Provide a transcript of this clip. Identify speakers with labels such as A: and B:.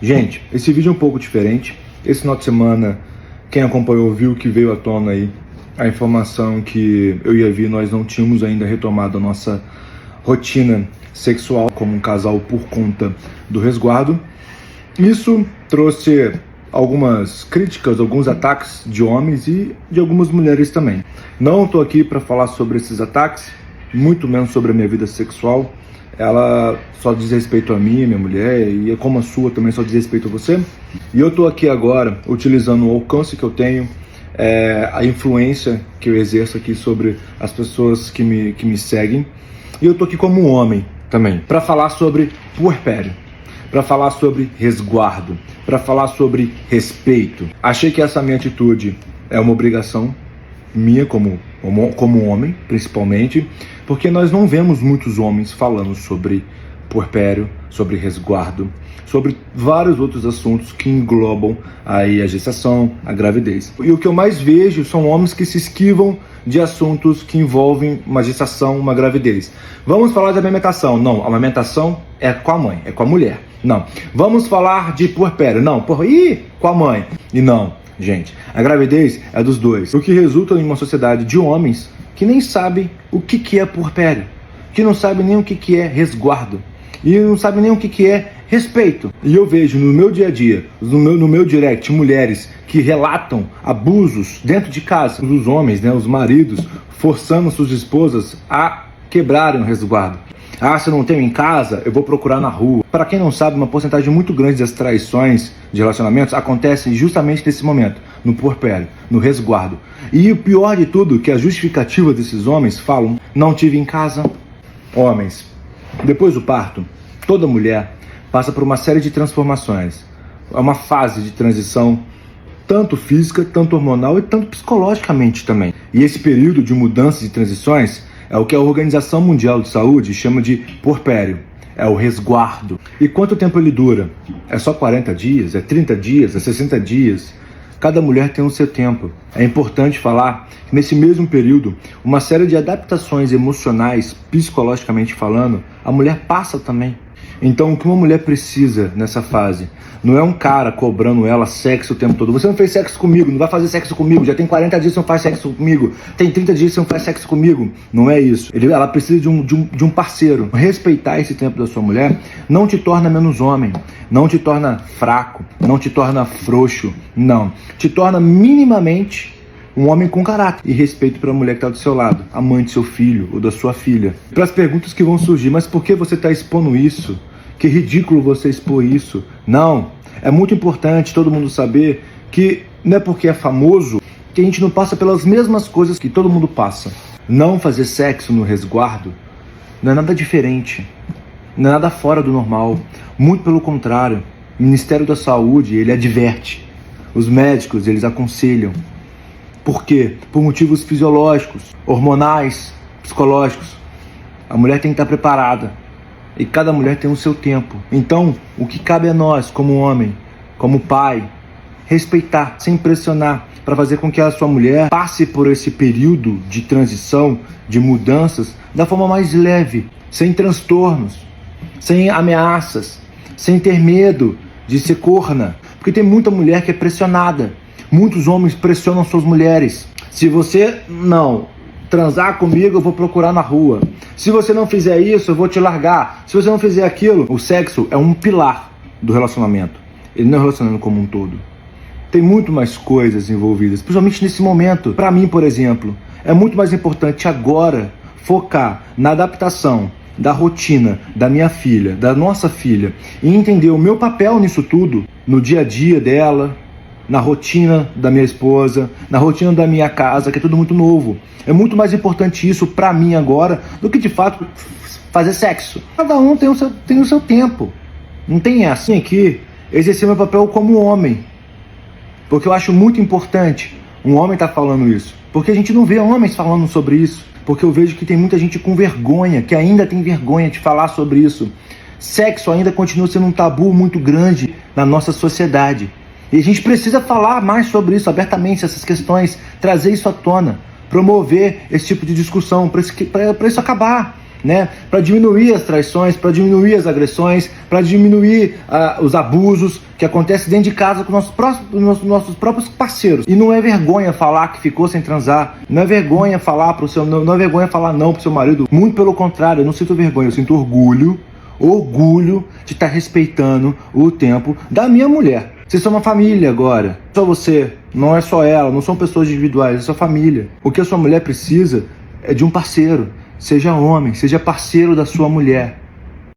A: Gente, esse vídeo é um pouco diferente. Esse final de semana, quem acompanhou viu que veio à tona aí a informação que eu e a Vi, nós não tínhamos ainda retomado a nossa rotina sexual como um casal por conta do resguardo. Isso trouxe algumas críticas, alguns ataques de homens e de algumas mulheres também. Não estou aqui para falar sobre esses ataques, muito menos sobre a minha vida sexual. Ela só diz respeito a mim, minha mulher, e como a sua também só diz respeito a você. E eu estou aqui agora utilizando o alcance que eu tenho, a influência que eu exerço aqui sobre as pessoas que me seguem. E eu estou aqui como um homem também, para falar sobre puerpério, para falar sobre resguardo, para falar sobre respeito. Achei que essa minha atitude é uma obrigação minha como homem, principalmente, porque nós não vemos muitos homens falando sobre puerpério, sobre resguardo, sobre vários outros assuntos que englobam aí a gestação, a gravidez. E o que eu mais vejo são homens que se esquivam de assuntos que envolvem uma gestação, uma gravidez. Vamos falar de amamentação? Não, a amamentação é com a mãe, é com a mulher. Não. Vamos falar de puerpério? Não, com a mãe. E não, gente, a gravidez é dos dois. O que resulta em uma sociedade de homens que nem sabem o que é puerpério, que não sabem nem o que é resguardo, e não sabem nem o que é respeito. E eu vejo no meu dia a dia, no meu direct, mulheres que relatam abusos dentro de casa, os homens, os maridos, forçando suas esposas a quebrarem o resguardo. Se eu não tenho em casa, eu vou procurar na rua. Para quem não sabe, uma porcentagem muito grande das traições de relacionamentos acontece justamente nesse momento, no puerpério, no resguardo. E o pior de tudo, que a justificativa desses homens falam: não tive em casa. Homens, depois do parto, toda mulher passa por uma série de transformações. É uma fase de transição, tanto física, tanto hormonal e tanto psicologicamente também. E esse período de mudanças e transições é o que a Organização Mundial de Saúde chama de puerpério, é o resguardo. E quanto tempo ele dura? É só 40 dias? É 30 dias? É 60 dias? Cada mulher tem o seu tempo. É importante falar que nesse mesmo período, uma série de adaptações emocionais, psicologicamente falando, a mulher passa também. Então, o que uma mulher precisa nessa fase não é um cara cobrando ela sexo o tempo todo. Você não fez sexo comigo, não vai fazer sexo comigo. Já tem 40 dias que você não faz sexo comigo. Tem 30 dias que você não faz sexo comigo. Não é isso. Ela precisa de um parceiro. Respeitar esse tempo da sua mulher não te torna menos homem, não te torna fraco, não te torna frouxo. Não. Te torna minimamente um homem com caráter e respeito para a mulher que está do seu lado, a mãe do seu filho ou da sua filha. Para as perguntas que vão surgir: mas por que você está expondo isso? Que ridículo você expor isso. Não, é muito importante todo mundo saber que não é porque é famoso que a gente não passa pelas mesmas coisas que todo mundo passa. Não fazer sexo no resguardo não é nada diferente, não é nada fora do normal. Muito pelo contrário, o Ministério da Saúde, ele adverte, os médicos, eles aconselham. Por quê? Por motivos fisiológicos, hormonais, psicológicos. A mulher tem que estar preparada. E cada mulher tem o seu tempo. Então, o que cabe a nós, como homem, como pai, respeitar, sem pressionar, para fazer com que a sua mulher passe por esse período de transição, de mudanças, da forma mais leve, sem transtornos, sem ameaças, sem ter medo de ser corna. Porque tem muita mulher que é pressionada. Muitos homens pressionam suas mulheres. Se você não transar comigo, eu vou procurar na rua. Se você não fizer isso, eu vou te largar. Se você não fizer aquilo, o sexo é um pilar do relacionamento. Ele não é um relacionamento como um todo. Tem muito mais coisas envolvidas, principalmente nesse momento. Para mim, por exemplo, é muito mais importante agora focar na adaptação da rotina da minha filha, da nossa filha, e entender o meu papel nisso tudo, no dia a dia dela, na rotina da minha esposa, na rotina da minha casa, que é tudo muito novo. É muito mais importante isso pra mim agora do que de fato fazer sexo. Cada um tem o seu tempo. Não tem essa. Aqui, exercer meu papel como homem. Porque eu acho muito importante um homem estar falando isso. Porque a gente não vê homens falando sobre isso. Porque eu vejo que tem muita gente com vergonha, que ainda tem vergonha de falar sobre isso. Sexo ainda continua sendo um tabu muito grande na nossa sociedade. E a gente precisa falar mais sobre isso abertamente, essas questões, trazer isso à tona, promover esse tipo de discussão para isso acabar. né? Para diminuir as traições, para diminuir as agressões, para diminuir os abusos que acontecem dentro de casa com nossos próprios parceiros. E não é vergonha falar que ficou sem transar, não é vergonha falar não é vergonha falar não pro seu marido. Muito pelo contrário, eu não sinto vergonha, eu sinto orgulho de estar respeitando o tempo da minha mulher. Vocês são uma família agora. Só você, não é só ela, não são pessoas individuais, é sua família. O que a sua mulher precisa é de um parceiro. Seja homem, seja parceiro da sua mulher.